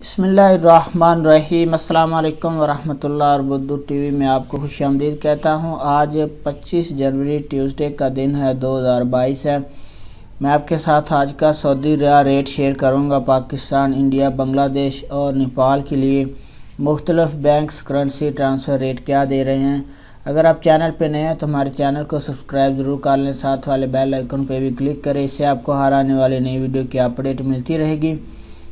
बिस्मिल्लाहिर्रहमानिर्रहीम। अस्सलाम वालेकुम वरहमतुल्लाह। और बुद्दू टीवी में आपको खुशामदीद कहता हूँ। आज 25 जनवरी ट्यूसडे का दिन है, 2022 है। मैं आपके साथ आज का सऊदी रियाल रेट शेयर करूँगा। पाकिस्तान, इंडिया, बांग्लादेश और नेपाल के लिए मुख्तलिफ बैंक्स करेंसी ट्रांसफ़र रेट क्या दे रहे हैं। अगर आप चैनल पे नए हैं तो हमारे चैनल को सब्सक्राइब ज़रूर कर लें, साथ वाले बेल आइकन पे भी क्लिक करें। इससे आपको हर आने वाली नई वीडियो की अपडेट मिलती रहेगी।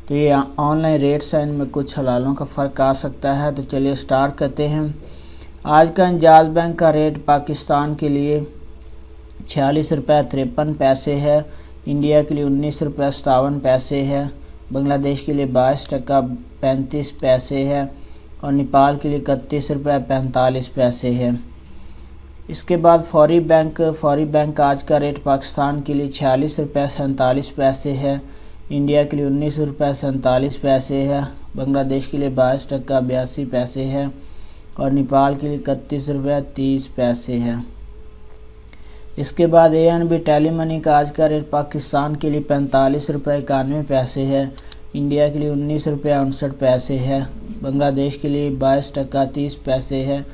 तो ये ऑनलाइन रेट्स हैं, इनमें कुछ हलालों का फ़र्क आ सकता है। तो चलिए स्टार्ट करते हैं। आज का इंजाज़ बैंक का रेट पाकिस्तान के लिए 46 रुपये 53 पैसे है, इंडिया के लिए 19 रुपये 57 पैसे है, बांग्लादेश के लिए 22 टका 35 पैसे है और नेपाल के लिए 31 रुपये 45 पैसे है। इसके बाद फौरी बैंक आज का रेट पाकिस्तान के लिए 46 रुपये 47 पैसे है, इंडिया के लिए 19 रुपये 47 पैसे है, बांग्लादेश के लिए 22 टका 82 पैसे है और नेपाल के लिए 31 रुपये 30 पैसे है। इसके बाद ANB टेली मनी का आज का रेट पाकिस्तान के लिए 45 रुपये 91 पैसे है, इंडिया के लिए 19 रुपये 59 पैसे है, बांग्लादेश के लिए 22 टका 30 पैसे है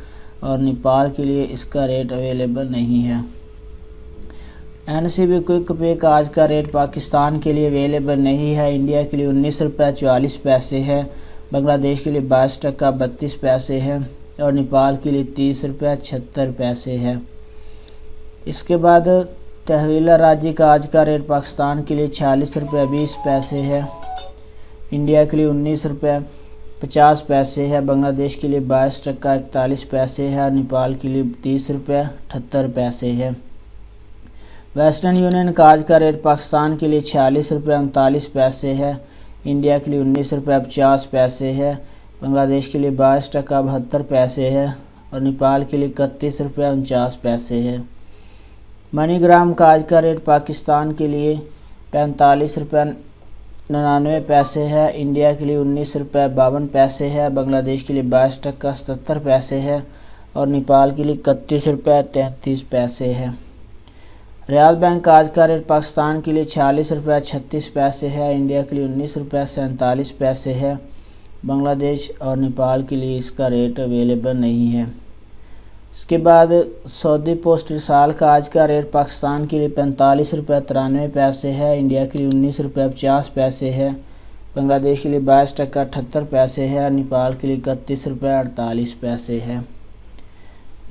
और नेपाल के लिए इसका रेट अवेलेबल नहीं है। NCB क्विक पे का आज का रेट पाकिस्तान के लिए अवेलेबल नहीं है, इंडिया के लिए 19 रुपये 44 पैसे है, बांग्लादेश के लिए 22 टका 32 पैसे है और नेपाल के लिए 30 रुपये 76 पैसे है। इसके बाद तहवीला राजी का आज का रेट पाकिस्तान के लिए 46 रुपये 20 पैसे है, इंडिया के लिए 19 रुपये 50 पैसे है, बांग्लादेश के लिए 22 टका 41 पैसे है और नेपाल के लिए 30 रुपये 78 पैसे है। वेस्टर्न यूनियन का आज का रेट पाकिस्तान के लिए 46 रुपये 39 पैसे है, इंडिया के लिए 19 रुपये 50 पैसे है, बांग्लादेश के लिए 22 टका 72 पैसे है और नेपाल के लिए 31 रुपये 49 पैसे है। मनीग्राम का आज का रेट पाकिस्तान के लिए 45 रुपये 99 पैसे है, इंडिया के लिए 19 रुपये 52 पैसे है, बांग्लादेश के लिए 22 टका 77 पैसे है और नेपाल के लिए 31 रुपये 33 पैसे है। रियाल बैंक का आज का रेट पाकिस्तान के लिए 46 रुपये 36 पैसे है, इंडिया के लिए 19 रुपये 47 पैसे है, बांग्लादेश और नेपाल के लिए इसका रेट अवेलेबल नहीं है। इसके बाद सऊदी पोस्ट रिसाल का आज का रेट पाकिस्तान के लिए 45 रुपये 93 पैसे है, इंडिया के लिए 19 रुपये 50 पैसे है, बांग्लादेश के लिए 22 टका 78 पैसे है और नेपाल के लिए 31 रुपये 48 पैसे है।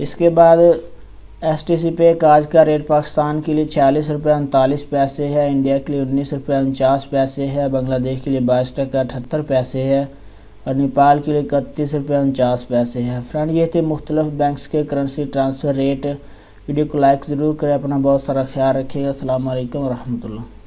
इसके बाद STC पे का आज का रेट पाकिस्तान के लिए 46 रुपये 39 पैसे है, इंडिया के लिए 19 रुपये 49 पैसे है, बांग्लादेश के लिए 22 टका 78 पैसे है और नेपाल के लिए 31 रुपये 49 पैसे है। फ्रेंड, ये थे मुख्तलिफ बैंक्स के करेंसी ट्रांसफ़र रेट। वीडियो को लाइक ज़रूर करें। अपना बहुत सारा ख्याल रखिएगा। अस्सलाम वालेकुम रहमतुल्लाह।